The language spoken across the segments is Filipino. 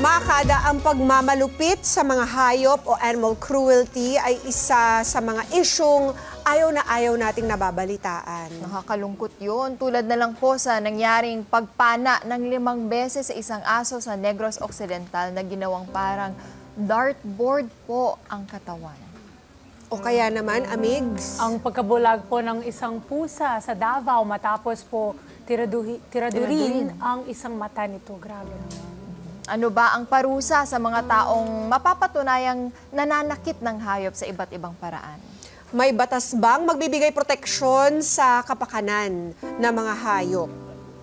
Mga kada, ang pagmamalupit sa mga hayop o animal cruelty ay isa sa mga isyong ayaw na ayaw nating nababalitaan. Nakakalungkot yun. Tulad na lang po sa nangyaring pagpana ng 5 beses sa isang aso sa Negros Occidental na ginawang parang dartboard po ang katawan. O kaya naman, amigs? Ang pagkabulag po ng isang pusa sa Davao matapos po tiradurin ang isang mata nito. Grabe naman. Ano ba ang parusa sa mga taong mapapatunayang nananakit ng hayop sa iba't ibang paraan? May batas bang magbibigay proteksyon sa kapakanan ng mga hayop?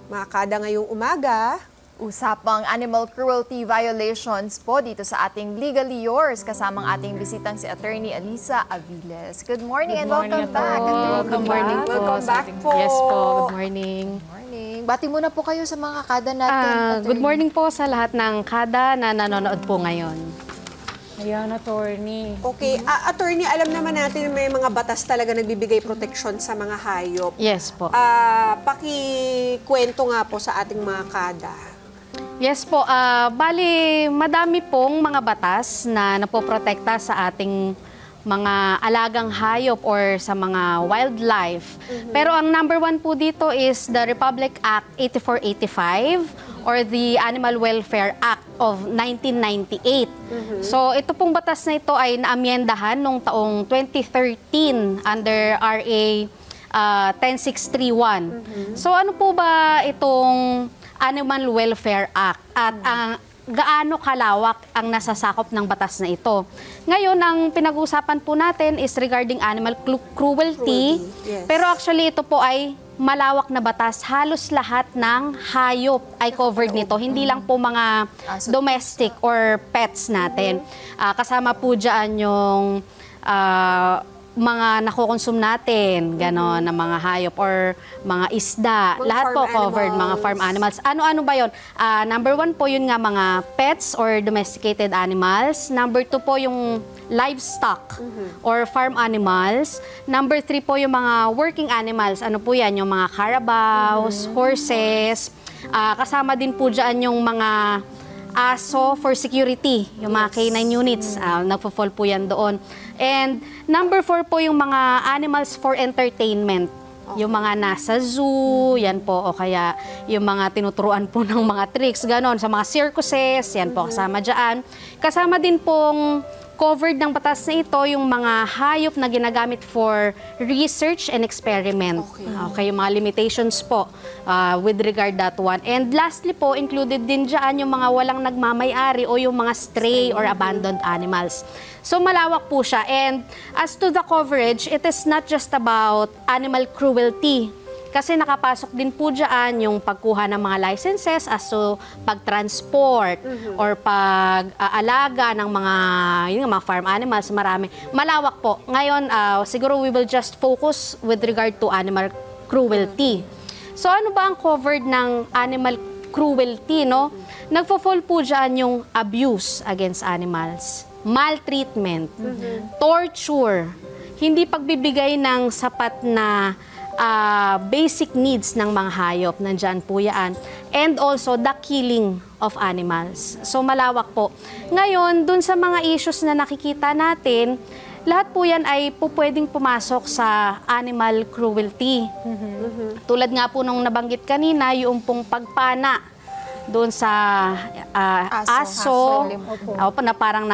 Mga kada ngayong umaga, Usapang animal cruelty violations po dito sa ating Legally Yours kasamang ating bisitang si Attorney Alisa Aviles. Good morning and welcome back. Welcome morning po. Welcome back po. Yes po, good morning. Good morning. Bati muna po kayo sa mga kada natin. Good morning po sa lahat ng kada na nanonood po ngayon. Ayan, attorney. Okay, attorney, alam naman natin may mga batas talaga nagbibigay proteksyon sa mga hayop. Yes po. Pakikwento nga po sa ating mga kada. Yes po, bali madami pong mga batas na napoprotekta sa ating mga alagang hayop or sa mga wildlife. Pero ang number 1 po dito is the Republic Act 8485 or the Animal Welfare Act of 1998. So ito pong batas na ito ay naamyendahan noong taong 2013 under RA 10631. So ano po ba itong Animal Welfare Act at gaano kalawak ang nasasakop ng batas na ito. Ngayon, ang pinag-uusapan po natin is regarding animal cruelty. Yes. Pero actually, ito po ay malawak na batas. Halos lahat ng hayop ay covered nito. Hindi lang po mga domestic or pets natin. Kasama po dyan yung mga nakukonsum natin, gano'n, na mga hayop or mga isda. Mga Lahat po farm covered, animals. mga farm animals. Ano-ano ba yun? Number 1 po yun nga mga pets or domesticated animals. Number 2 po yung livestock or farm animals. Number 3 po yung mga working animals. Ano po yan? Yung mga carabaos, horses. Kasama din po dyan yung mga aso for security, yung mga K9 units, nagpo-fall po yan doon. And number 4 po yung mga animals for entertainment. Yung mga nasa zoo, yan po, o kaya yung mga tinuturuan po ng mga tricks, ganon, sa mga circuses, yan po, kasama dyan. Kasama din pong covered ng batas na ito yung mga hayop na ginagamit for research and experiment. Okay, yung mga limitations po with regard that one. And lastly po, included din dyan yung mga walang nagmamay-ari o yung mga stray or abandoned animals. So malawak po siya. And as to the coverage, it is not just about animal cruelty. Kasi nakapasok din po dyan yung pagkuha ng mga licenses as to pag-transport or pag-aalaga ng mga farm animals, marami. Malawak po. Ngayon, siguro we will just focus with regard to animal cruelty. So ano ba ang covered ng animal cruelty, no? Nagfo-fall po dyan yung abuse against animals, maltreatment, torture, hindi pagbibigay ng sapat na basic needs ng mga hayop, nandyan po yan. And also the killing of animals. So malawak po. Ngayon, dun sa mga issues na nakikita natin, lahat po yan ay po pwedeng pumasok sa animal cruelty. Tulad nga po nung nabanggit kanina, yung pong pagpana doon sa aso na parang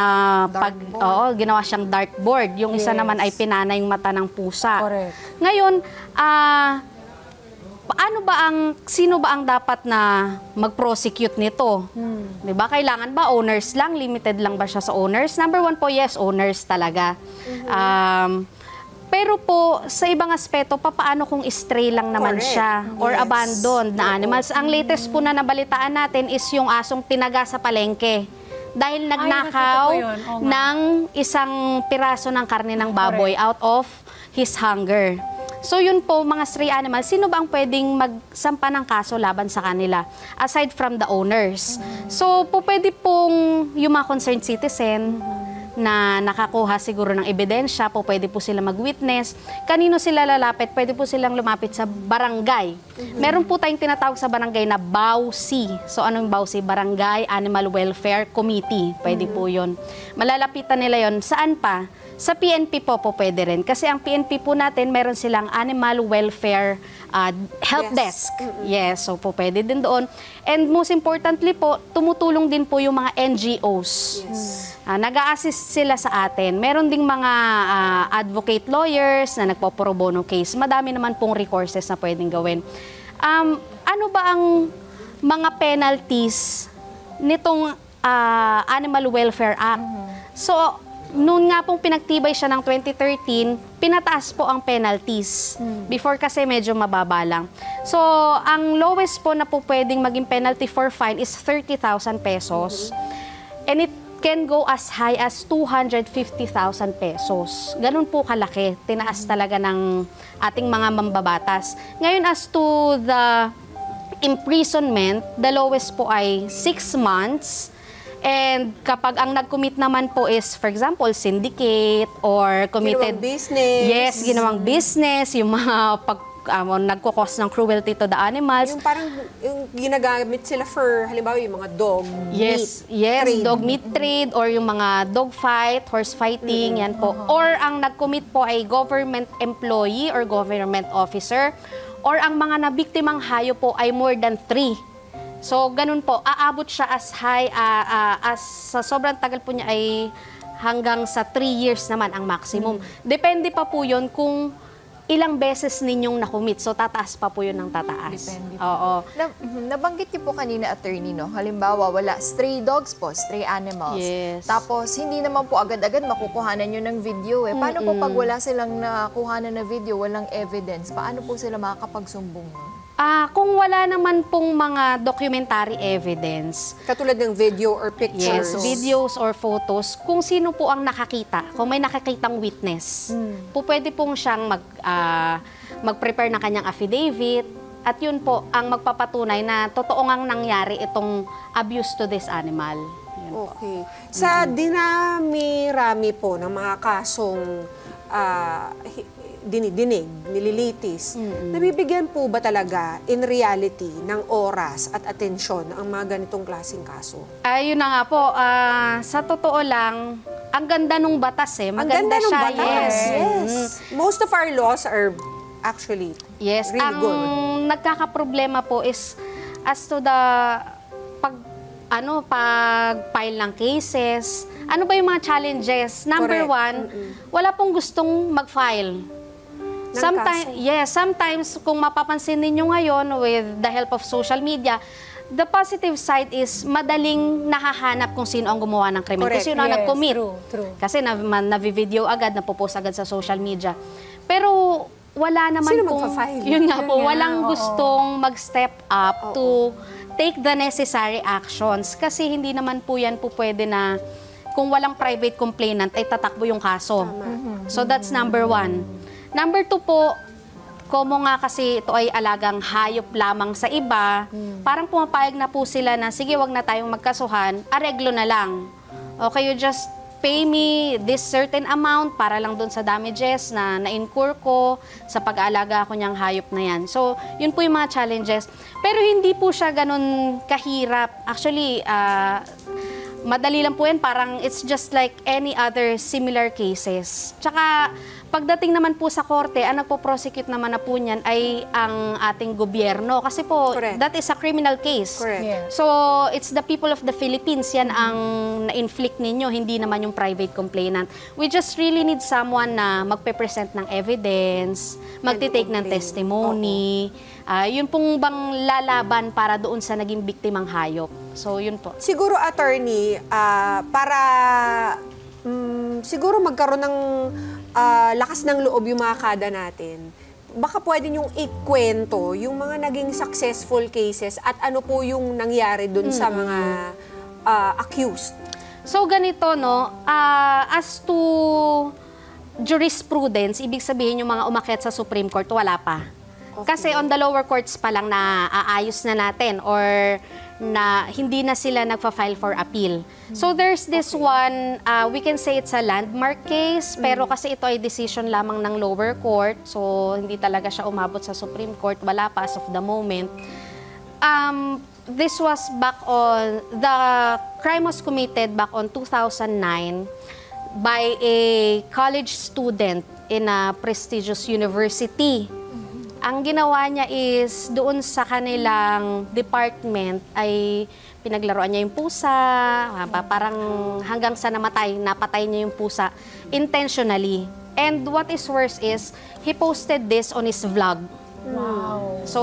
ginawa siyang dartboard. Yung isa naman ay pinana yung mata ng pusa. Correct. Ngayon, sino ba ang dapat na mag-prosecute nito? Diba? Kailangan ba owners lang? Limited lang ba siya sa owners? Number 1 po, yes, owners talaga. Pero po, sa ibang aspeto, paano kung stray lang naman siya or abandoned na animals? Ang latest po na nabalitaan natin is yung asong tinaga sa palengke. Dahil nagnakaw ng isang piraso ng karne ng baboy out of his hunger. So yun po, mga stray animals, sino ba ang pwedeng magsampa ng kaso laban sa kanila? Aside from the owners. So po pwede pong yung mga concerned citizen, na nakakuha siguro ng ebidensya, pwede po sila mag-witness. Kanino sila lalapit? Pwede po silang lumapit sa barangay Meron po tayong tinatawag sa barangay na BAUC. So anong BAUC? Barangay Animal Welfare Committee. Pwede po yun. Malalapitan nila yon. Saan pa? Sa PNP po pwede rin. Kasi ang PNP po natin, meron silang Animal Welfare Help Desk. Yes, so po pwede din doon. And most importantly po, tumutulong din po yung mga NGOs. Nag-a-assist sila sa atin. Meron ding mga advocate lawyers na nagpo-pro bono case. Madami naman pong recourses na pwedeng gawin. Ano ba ang mga penalties nitong Animal Welfare Act? So, noon nga pong pinagtibay siya ng 2013, pinataas po ang penalties. Before kasi medyo mababa lang. So, ang lowest po na po pwedeng maging penalty for fine is 30,000 pesos. And it can go as high as 250,000 pesos. Ganun po kalaki. Tinaas talaga ng ating mga mambabatas. Ngayon, as to the imprisonment, the lowest po ay 6 months. And kapag ang nag-commit naman po is, for example, syndicate or committed... Ginawang business. Yes, ginawang business, yung mga nagkukos ng cruelty to the animals. Yung parang yung ginagamit sila for, halimbawa, yung mga dog Yes, trade. dog meat trade or yung mga dog fight, horse fighting, yan po. Or ang nag-commit po ay government employee or government officer. Or ang mga nabiktimang hayop po ay more than 3. So, ganun po, aabot siya as high, as sa sobrang tagal po niya ay hanggang sa 3 years naman ang maximum. Depende pa po yun kung ilang beses ninyong nakumit. So, tataas pa po yun ng tataas. Depende po. Oo. Nabanggit niyo po kanina, attorney, no? Halimbawa, wala stray dogs po, stray animals. Yes. Tapos, hindi naman po agad-agad makukuhanan nyo ng video. Paano po pag wala silang nakuhanan na video, walang evidence? Paano po sila makakapagsumbong nun? Kung wala naman pong mga documentary evidence, Katulad ng video or pictures. yes, videos or photos, kung sino po ang nakakita, kung may nakakitang witness, pwede pong siyang mag-prepare ng kanyang affidavit, at yun po ang magpapatunay na totoo ngang nangyari itong abuse to this animal. Yun po. Okay. Sa dinami-rami po ng mga kasong dinidinig, nililitis, nabibigyan po ba talaga in reality ng oras at atensyon ang mga ganitong klaseng kaso? Ayun na nga po, sa totoo lang, ang ganda nung batas Ang maganda ganda ng siya. batas. Yes. Most of our laws are actually Yes, really ang good. nagkakaproblema po is as to the pag-file ng cases. Ano ba yung mga challenges? Number Correct. 1, wala pong gustong mag-file. Sometimes kung mapapansin ninyo ngayon with the help of social media, the positive side is madaling nahahanap kung sino ang gumawa ng krimen. Correct. Kung sino ang Yes, nag-commit. true. Kasi na-video agad, napopost agad sa social media. Pero wala naman Sino pong... magpa-file? Yun nga po, Yun nga, walang oo. gustong mag-step up to take the necessary actions. Kasi hindi naman po yan po pwede na kung walang private complainant ay tatakbo yung kaso. So that's number 1. Number 2 po, komo nga kasi ito ay alagang hayop lamang sa iba, parang pumapayag na po sila na, sige, wag na tayong magkasuhan, areglo na lang. Okay, you just pay me this certain amount para lang doon sa damages na na-incur ko sa pag-aalaga ko niyang hayop na yan. So, yun po yung mga challenges. Pero hindi po siya ganun kahirap. Actually, madali lang po yan. Parang it's just like any other similar cases. Tsaka, pagdating naman po sa korte, ang nagpo-prosecute naman na po niyan ay ang ating gobyerno. Kasi po, Correct. that is a criminal case. Correct. Yes. So, it's the people of the Philippines, yan ang na-inflict ninyo, hindi naman yung private complainant. We just really need someone na magpe-present ng evidence, magtitake ng complain. testimony. Yun pong bang lalaban para doon sa naging biktimang hayop. So, yun po. Siguro, attorney, para siguro magkaroon ng lakas ng loob yung mga kada natin, baka pwede niyong ikwento yung mga naging successful cases at ano po yung nangyari dun sa mga accused. So, ganito, no, as to jurisprudence, ibig sabihin yung mga umakyat sa Supreme Court, wala pa. Okay. Kasi on the lower courts pa lang na aayos na natin or na hindi na sila nagfa-file for appeal. So there's this one, we can say it's a landmark case, pero kasi ito ay decision lamang ng lower court, so hindi talaga siya umabot sa Supreme Court, wala pa as of the moment. This was back on, the crime was committed back on 2009 by a college student in a prestigious university. Ang ginawa niya is, doon sa kanilang department ay pinaglaruan niya yung pusa, parang hanggang sa napatay niya yung pusa intentionally. And what is worse is, he posted this on his vlog. Wow. So,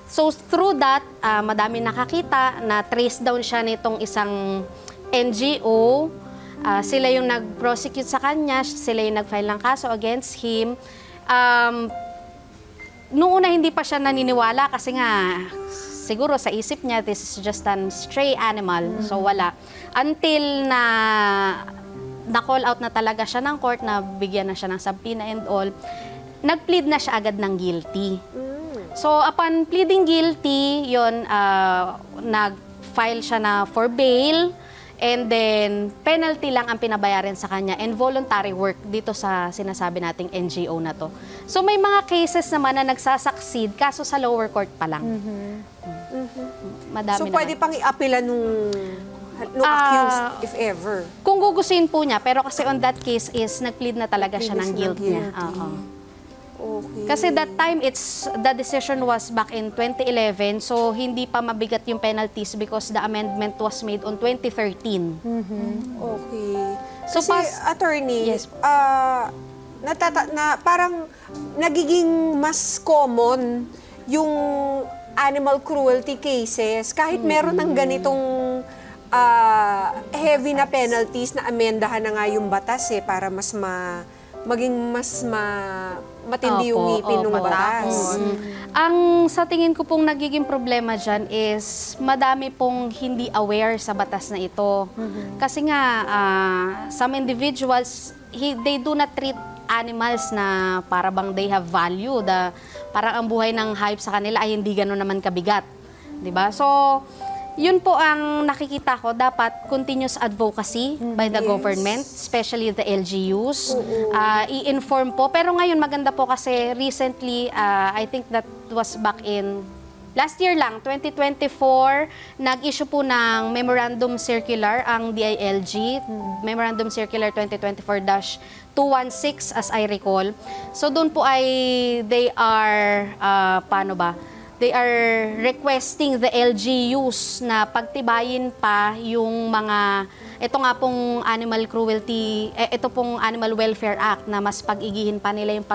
so through that, madami nakakita na trace down siya nitong isang NGO. Sila yung nag-prosecute sa kanya, sila yung nag-file ng kaso against him. Noong una hindi pa siya naniniwala kasi nga siguro sa isip niya this is just an stray animal, so wala. Until na-call out na talaga siya ng court, na bigyan na siya ng subpoena and all, nag-plead na siya agad ng guilty. So upon pleading guilty, yon nag-file siya na for bail. And then, penalty lang ang pinabayaran sa kanya and voluntary work dito sa sinasabi nating NGO na to. So, may mga cases naman na nagsasucceed, kaso sa lower court pa lang. Madami So, pwede pang i-appealan nung accused, if ever. Kung gugustuhin po niya, pero kasi on that case is, nag-plead na talaga siya ng guilt niya. Okay. Kasi that time, the decision was back in 2011, so hindi pa mabigat yung penalties because the amendment was made on 2013. Okay. So, Kasi, attorney, Yes. parang nagiging mas common yung animal cruelty cases. Kahit meron ng ganitong heavy na penalties, na amendahan na nga yung batas para maging mas matindi yung ngipin ng batas. Ang sa tingin ko pong nagiging problema dyan is madami pong hindi aware sa batas na ito. Kasi nga, some individuals, they do not treat animals na para bang they have value. Parang ang buhay ng hayop sa kanila ay hindi gano'n naman kabigat. Diba? So, yun po ang nakikita ko, dapat continuous advocacy by the government, especially the LGUs. I-inform po. Pero ngayon maganda po kasi recently, I think that was back in last year lang, 2024, nag-issue po ng memorandum circular ang DILG, Memorandum Circular 2024-216 as I recall. So doon po ay they are, they are requesting the LGUs na pagtibayin pa yung mga, ito nga pong animal cruelty, ito pong Animal Welfare Act na mas pag-igihin pa nila yung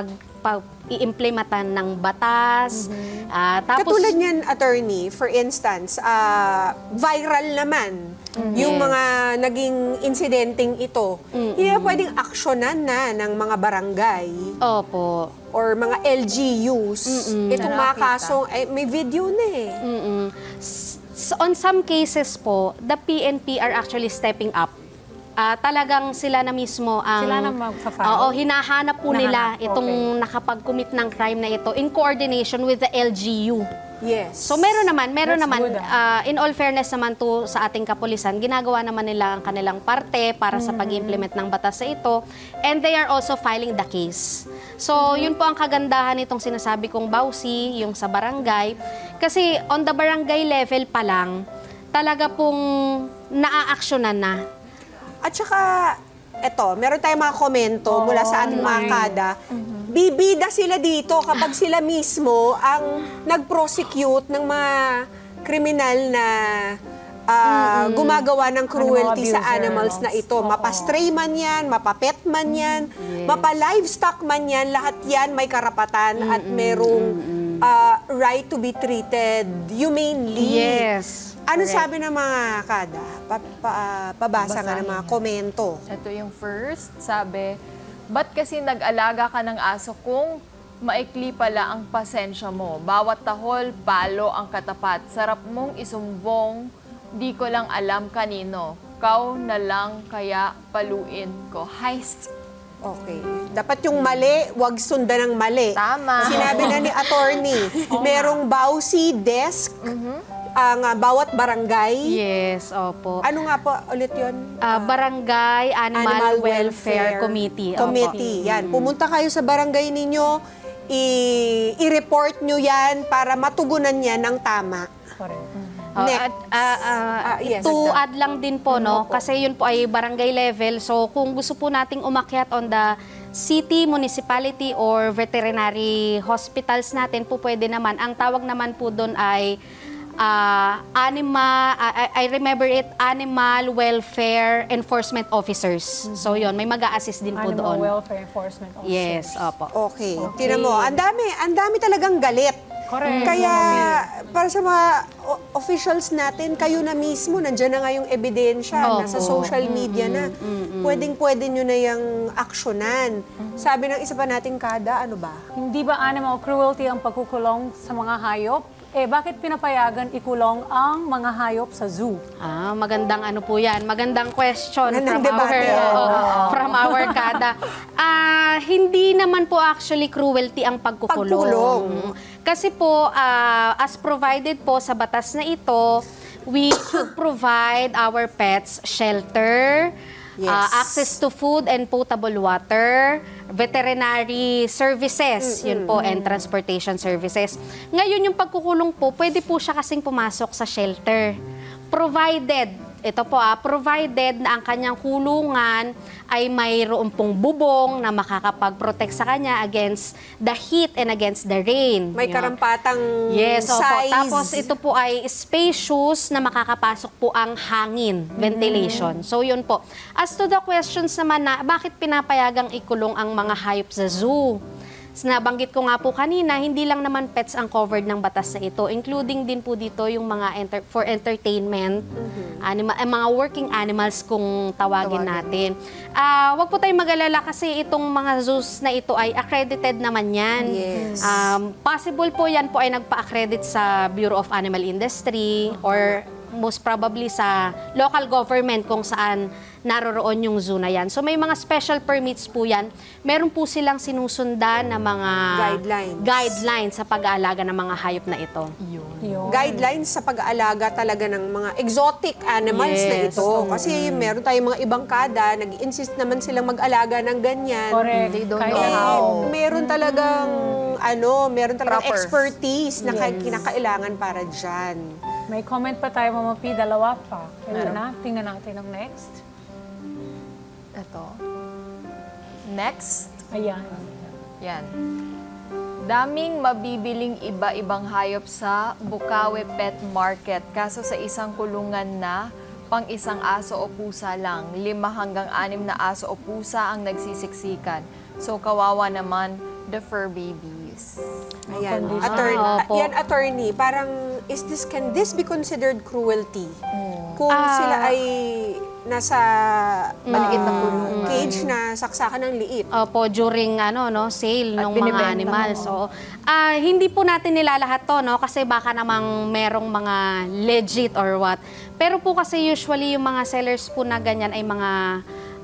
i-implementan ng batas. Tapos, Katulad niyan, attorney, for instance, viral naman yung mga naging insidenteng ito. Hindi na pwedeng aksyonan na ng mga barangay opo. or mga LGUs. Itong mga kaso, may video na On some cases po, the PNP are actually stepping up. Talagang sila na mismo ang... Sila na magsa-file? Oo, hinahanap po nila Hinahanap, itong nakapag-commit ng crime na ito in coordination with the LGU. Yes. So meron naman, That's good, in all fairness naman to sa ating kapulisan, ginagawa naman nila ang kanilang parte para sa pag-implement ng batas sa ito, and they are also filing the case. So yun po ang kagandahan nitong sinasabi kong BAUSI, yung sa barangay, kasi on the barangay level pa lang, talaga pong naaaksyonan na. At saka, eto, meron tayong mga komento mula sa ating mga kada. Bibida sila dito kapag sila mismo ang nag-prosecute ng mga kriminal na gumagawa ng cruelty sa animals na ito. Mapa-stray man yan, mapa-pet man yan, mapa-livestock man yan, lahat yan may karapatan at merong right to be treated humanely. Yes. Ano sabi ng mga kada? Pabasa nga ng mga komento. Ito yung first, sabi, ba't kasi nag-alaga ka ng aso kung maikli pala ang pasensya mo? Bawat tahol, palo ang katapat. Sarap mong isumbong, di ko lang alam kanino. Kau na lang kaya paluin ko. Heist. Okay. Dapat yung mali, wag sundan ng mali. Tama. Sinabi na ni attorney, merong BAUSI desk ang bawat barangay. Yes, opo. Ano nga po ulit yun? Barangay Animal Welfare Committee. Opo. Committee. Yan. Pumunta kayo sa barangay ninyo, i-report nyo yan para matugunan yan ng tama. Correct. Next. Yes. To add lang din po, no? Kasi yun po ay barangay level. So, kung gusto po nating umakyat on the city, municipality, or veterinary hospitals natin, po pwede naman. Ang tawag naman po doon ay I remember it, Animal Welfare Enforcement Officers. So yun, may mag-a-assist din po Animal doon. Welfare Enforcement Officers. Yes, opo. Okay. Tingnan mo, ang dami talagang galit. Correct. Kaya, para sa mga officials natin, kayo na mismo, nandiyan na nga yung ebidensya, nasa social media na. Pwedeng-pwede nyo na yung aksyonan. Sabi ng isa pa nating kada, ano ba? Hindi ba animal cruelty ang pagkukulong sa mga hayop? Bakit pinapayagan ikulong ang mga hayop sa zoo? Magandang ano po yan. Magandang question Magandang debate. from our kada. Hindi naman po actually cruelty ang pagkukulong. Kasi po, as provided po sa batas na ito, we should provide our pets shelter, access to food and potable water, veterinary services, yun po, and transportation services. Ngayon, yung pagkukulong po, pwede po siya kasing pumasok sa shelter. Provided, ito po provided na ang kanyang kulungan ay mayroon pong bubong na makakapag-protect sa kanya against the heat and against the rain. May Yun. karampatang Yes, opo. size. Tapos ito po ay spacious na makakapasok po ang hangin, ventilation. So yun po. As to the questions naman na bakit pinapayagang ikulong ang mga hayop sa zoo? Nabanggit ko nga po kanina, hindi lang naman pets ang covered ng batas na ito, including din po dito yung mga for entertainment, mga working animals kung tawagin natin. Wag po tayong mag-alala kasi itong mga zoos na ito ay accredited naman yan. Yes. Possible po yan po ay nagpa-accredit sa Bureau of Animal Industry or most probably sa local government kung saan naroroon yung zoo na yan. So may mga special permits po yan. Meron po silang sinusundan na mga guidelines sa pag-aalaga ng mga hayop na ito. Yun. Guidelines sa pag-aalaga talaga ng mga exotic animals na ito. Kasi meron tayong mga ibang kada, nag-insist naman silang mag-alaga ng ganyan. Correct. They don't Kahit know na- how. Meron talagang Proper. expertise na kinakailangan para dyan. May comment pa tayo, Mama P, dalawa pa. Ito na, tingnan natin ang next. Ito. Next. Ayan. Yan. Daming mabibiling iba-ibang hayop sa Bukawi Pet Market. Kaso sa isang kulungan na pang isang aso o pusa lang, 5 hanggang 6 na aso o pusa ang nagsisiksikan. So kawawa naman the fur babies. Ayan, Opo. attorney, parang can this be considered cruelty? Kung sila ay nasa Maliit na kulungan. cage na saksakan ng liit. Opo, during sale At ng mga binibenta animals. So, hindi po natin nilalahat to, no? Kasi baka namang merong mga legit or what. Pero po kasi usually yung mga sellers po na ganyan ay mga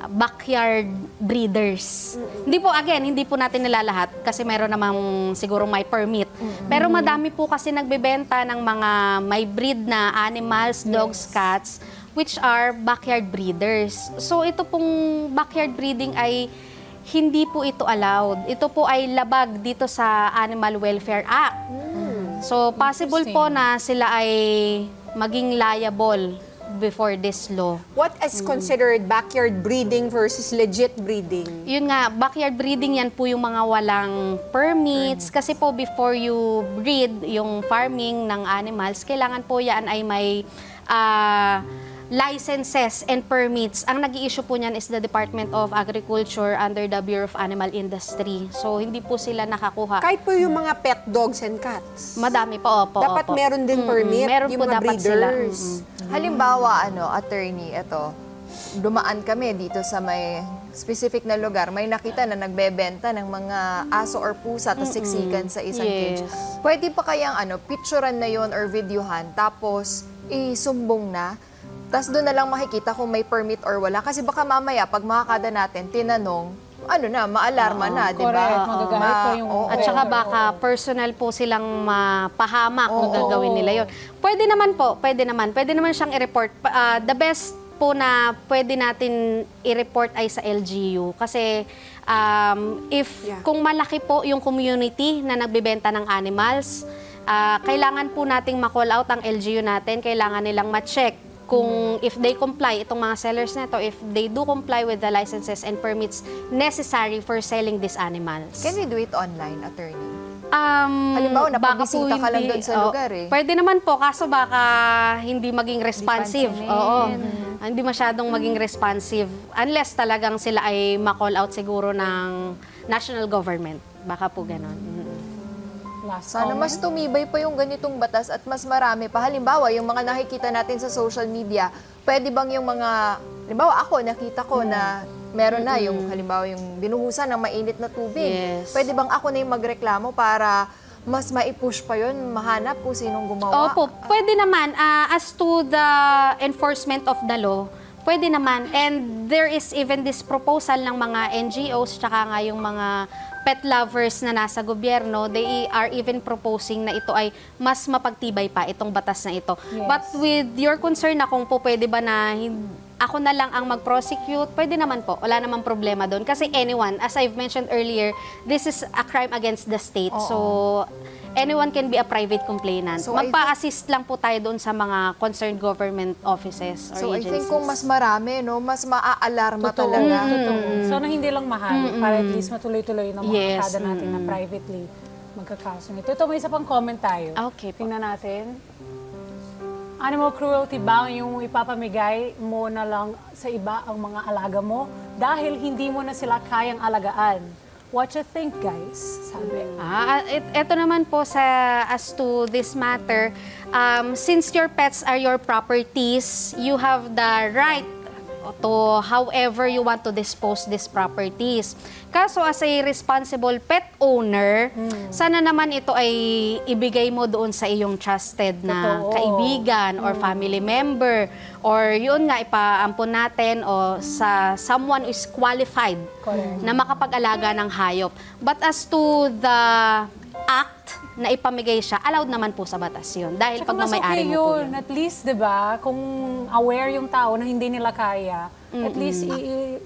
backyard breeders. Hindi po natin nilalahat kasi meron namang siguro may permit. Pero madami po kasi nagbebenta ng mga may breed na animals, dogs, cats, which are backyard breeders. So ito pong backyard breeding ay hindi po ito allowed. Ito po ay labag dito sa Animal Welfare Act. So possible po na sila ay maging liable before this law. What is considered backyard breeding versus legit breeding? Yun nga, backyard breeding yan po yung mga walang permits. Kasi po before you breed yung farming ng animals, kailangan po yan ay may licenses and permits. Ang nag-i-issue po niyan is the Department of Agriculture under the Bureau of Animal Industry. So, hindi po sila nakakuha. Kahit po yung mga pet dogs and cats. Madami po, opo. Dapat opo. meron din permit Meron yung po mga dapat sila. breeders. Halimbawa, attorney, dumaan kami dito sa may specific na lugar. May nakita na nagbebenta ng mga aso or pusa at siksikan sa isang cage. Yes. Pwede pa kayang picturean na yon or videohan tapos isumbong na. Tapos doon na lang makikita kung may permit or wala. Kasi baka mamaya, pag mga kada natin, tinanong, maalarma na, di ba? Correct, magagalit pa yung... At saka baka personal po silang mapahamak kung gagawin nila yun. Pwede naman po, pwede naman siyang i-report. The best po na pwede natin i-report ay sa LGU. Kasi kung malaki po yung community na nagbebenta ng animals, kailangan po nating ma-call out ang LGU natin, kailangan nilang ma-check kung if they comply, itong mga sellers na to, if they do comply with the licenses and permits necessary for selling these animals. Can we do it online, attorney? Halimbawa, Baka po napabisita ka lang hindi- doon sa lugar eh. Pwede naman po, kaso baka hindi maging responsive. Oo. Hindi masyadong maging responsive unless talagang sila ay ma-call out siguro ng national government. Baka po ganon. Last Sana comment. mas tumibay pa yung ganitong batas at mas marami pa. Halimbawa, yung mga nakikita natin sa social media, pwede bang yung mga, halimbawa ako, nakita ko na meron na yung, halimbawa yung binuhusan ng mainit na tubig. Yes. Pwede bang ako na yung magreklamo para mas maipush pa yun, mahanap kung sinong gumawa? Opo, pwede naman. As to the enforcement of the law, pwede naman. And there is even this proposal ng mga NGOs, tsaka nga yung mga pet lovers na nasa gobyerno, they are even proposing na ito ay mas mapagtibay pa, itong batas na ito. Yes. But with your concern na kung po pwede ba na ako na lang ang mag-prosecute, pwede naman po. Wala namang problema doon. Kasi anyone, as I've mentioned earlier, this is a crime against the state. So, anyone can be a private complainant. So, I Magpa-assist lang po tayo doon sa mga concerned government offices or So, I agencies. think kung mas marami, no, mas maaalarma talaga. Totoo. So, na hindi lang mahal, para at least matuloy-tuloy ng mga Yes. kada natin na privately magkakaso nito. Ito, may isa pang comment tayo. Okay po. Tingnan natin. Animal cruelty ba yung ipapamigay mo na lang sa iba ang mga alaga mo dahil hindi mo na sila kayang alagaan? What you think, guys? Sabi. Ito naman po as to this matter, since your pets are your properties, you have the right to however you want to dispose these properties. Kaso as a responsible pet owner, sana naman ito ay ibigay mo doon sa iyong trusted na Totoo. kaibigan or family member or yun nga ipaampon natin o sa someone who is qualified Correct. na makapag-alaga ng hayop. But as to the act na ipamigay siya, allowed naman po sa batas yun. Dahil Tsaka mas pagmamayari okay mo po yun. yun. At least, di ba, kung aware yung tao na hindi nila kaya, at least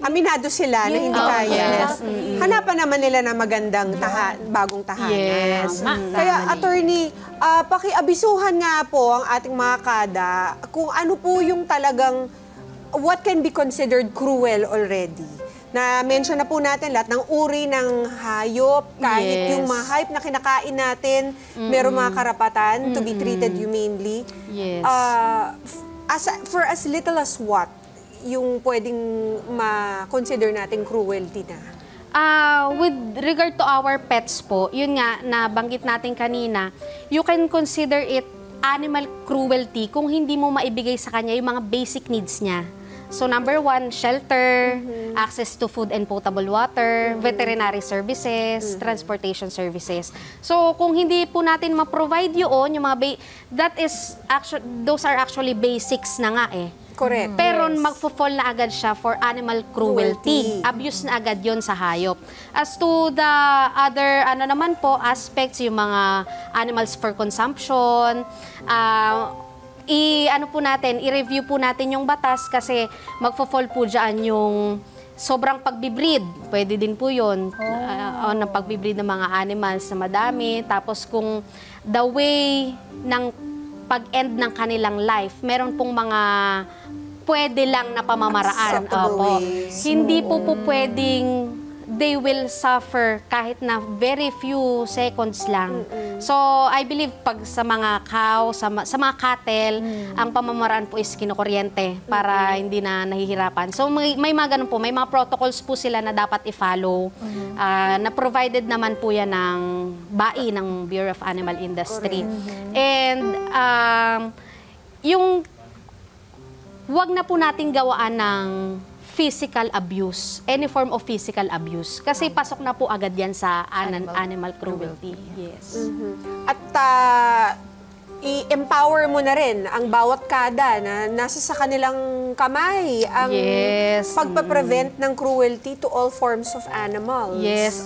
Aminado sila na hindi Yes. kaya. Yes. Hanapan naman nila na magandang bagong tahanan. Yes. Kaya, attorney, pakiabisuhan nga po ang ating mga kada kung ano po yung talagang what can be considered cruel already. Na-mention na po natin lahat ng uri ng hayop, kahit Yes. yung mga hayop na kinakain natin, meron mga karapatan to be treated humanely. Yes. For as little as what yung pwedeng ma-consider natin cruelty na? With regard to our pets po, yun nga, nabanggit natin kanina, you can consider it animal cruelty kung hindi mo maibigay sa kanya yung mga basic needs niya. So number 1, shelter, access to food and potable water, veterinary services, transportation services. So kung hindi po natin ma-provide yun, yung mga those are actually basics na nga eh. Correct. Pero magfo-fall na agad siya for animal cruelty. Abuse na agad yon sa hayop. As to the other naman po aspects, yung mga animals for consumption, i-review po natin yung batas kasi magfo-fall po dyan yung sobrang pagbibreed. Pwede din po yun. Ng pagbibreed ng mga animals na madami. Tapos kung the way ng pag-end ng kanilang life, meron pong mga pwede lang na pamamaraan. Acceptable Opo. ways. Hindi po pwedeng they will suffer kahit na very few seconds lang. So, I believe pag sa mga cow, sa mga cattle, ang pamamaraan po is kinukuryente para hindi na nahihirapan. So, may mga ganun po, may mga protocols po sila na dapat i-follow. Na provided naman po yan ng BAI, ng Bureau of Animal Industry. And, yung wag na po nating gawaan ng physical abuse, any form of physical abuse. Kasi pasok na po agad yan sa animal cruelty. Yes. At i-empower mo na rin ang bawat kada na nasa sa kanilang kamay ang Yes. pagpaprevent ng cruelty to all forms of animals. Yes.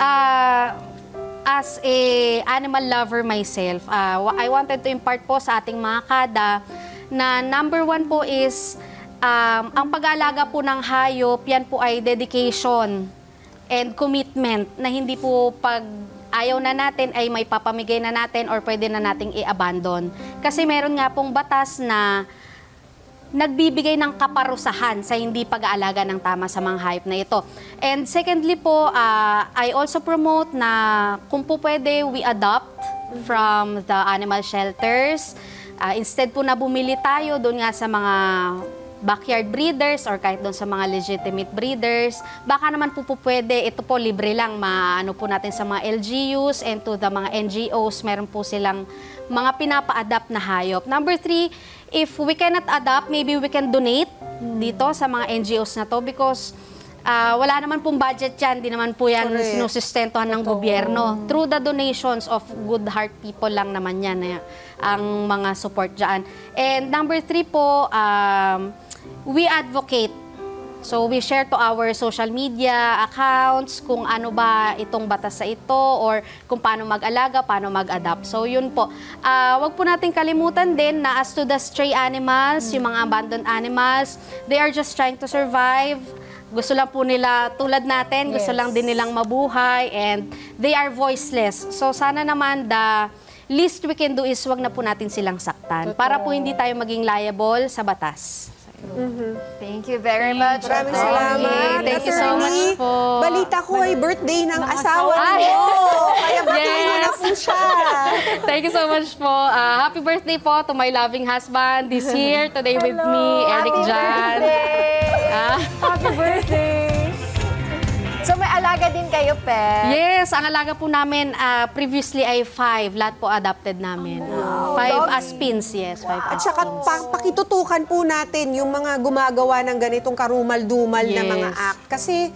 As a animal lover myself, I wanted to impart po sa ating mga kada na number 1 po is ang pag-aalaga po ng hayop, yan po ay dedication and commitment na hindi po pag ayaw na natin ay may papamigay na natin or pwede na nating i-abandon. Kasi meron nga pong batas na nagbibigay ng kaparusahan sa hindi pag-aalaga ng tama sa mga hayop na ito. And secondly po, I also promote na kung po pwede, we adopt from the animal shelters. Instead po na bumili tayo doon nga sa mga backyard breeders or kahit doon sa mga legitimate breeders, baka naman po pwede, ito po libre lang, maano po natin sa mga LGUs and to the mga NGOs, meron po silang mga pinapa-adapt na hayop. Number 3, if we cannot adopt, maybe we can donate dito sa mga NGOs na to because wala naman pong budget yan, di naman po yan sinusustentuhan ng gobyerno. Through the donations of good heart people lang naman yan ang mga support dyan. And number 3 po, we advocate. So we share to our social media accounts kung ano ba itong batas sa ito or kung paano mag-alaga, paano mag-adapt. So yun po. Wag po natin kalimutan din na as to the stray animals, yung mga abandoned animals, they are just trying to survive. Gusto lang po nila, tulad natin, gusto lang din nilang mabuhay and they are voiceless. So sana naman the least we can do is wag na po natin silang saktan para po hindi tayo maging liable sa batas. Thank you very much. Maraming salamat. Thank you so much po. Balita ko ay birthday ng asawa mo. Kaya batiin mo na po siya. Thank you so much po. Happy birthday po to my loving husband. He's here today with me, Eric Jan. Happy birthday! So may alaga din kayo, pet? Yes, ang alaga po namin previously ay 5. Lahat po adopted namin. 5 aspins, yes. 5 At saka pakitutukan po natin yung mga gumagawa ng ganitong karumal-dumal na mga Yes. act. Kasi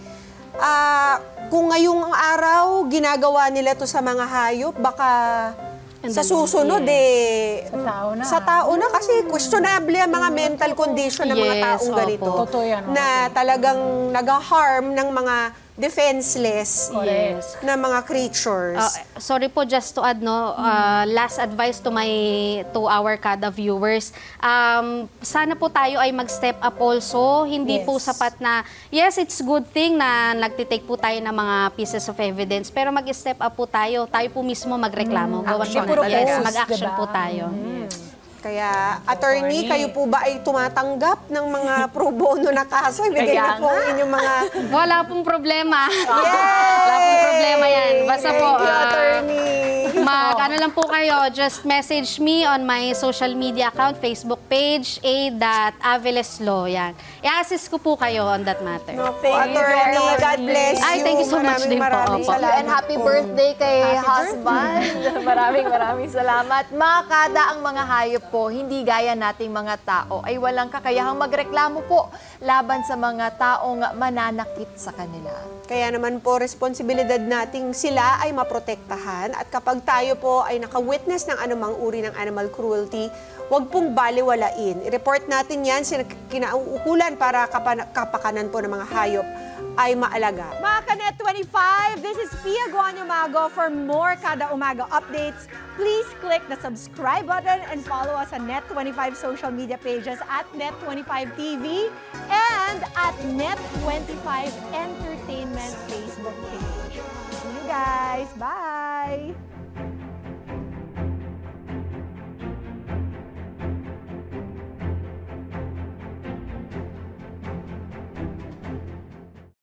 kung ngayong araw ginagawa nila to sa mga hayop, baka sa susunod sa tao na kasi questionable ang mga mental condition ng mga Yes, taong ganito. opo. Totoo yan, Na talagang nag-harm ng mga defenseless Yes. na mga creatures. Sorry po, just to add, no, last advice to our kada viewers. Sana po tayo ay mag-step up also. Hindi po sapat na, yes, it's good thing na nagtitake po tayo ng mga pieces of evidence, pero mag-step up po tayo. Tayo po mismo magreklamo. Gawan po puro natin. Yes, post, mag-action diba? po tayo. Kaya, attorney, kayo po ba ay tumatanggap ng mga pro bono na kaso? Ibigay na po ang inyong mga... Wala pong problema. Wala pong problema yan. Basta po, Thank you, attorney. ano lang po kayo, just message me on my social media account, Facebook page, a.avileslaw. Yan. I-assist ko po kayo on that matter. Thank you, attorney. God bless you. Ay, thank you so much din po. Maraming Opo. salamat And happy birthday kay husband. maraming salamat. Mga kada, ang mga hayop po, hindi gaya nating mga tao, ay walang kakayahang magreklamo po laban sa mga taong mananakit sa kanila. Kaya naman po, responsibilidad nating sila ay maprotektahan at kapag tayo po ay naka-witness ng anumang uri ng animal cruelty, huwag pong baliwalain. I-report natin yan sa kinauukulan para kapakanan po ng mga hayop ay maalaga. Mga Kanet 25, this is Pia Guanyo Mago. For more Kada Umaga updates, please click the subscribe button and follow us on Net25 social media pages at Net25TV and at Net25 Entertainment Facebook page. See you guys. Bye!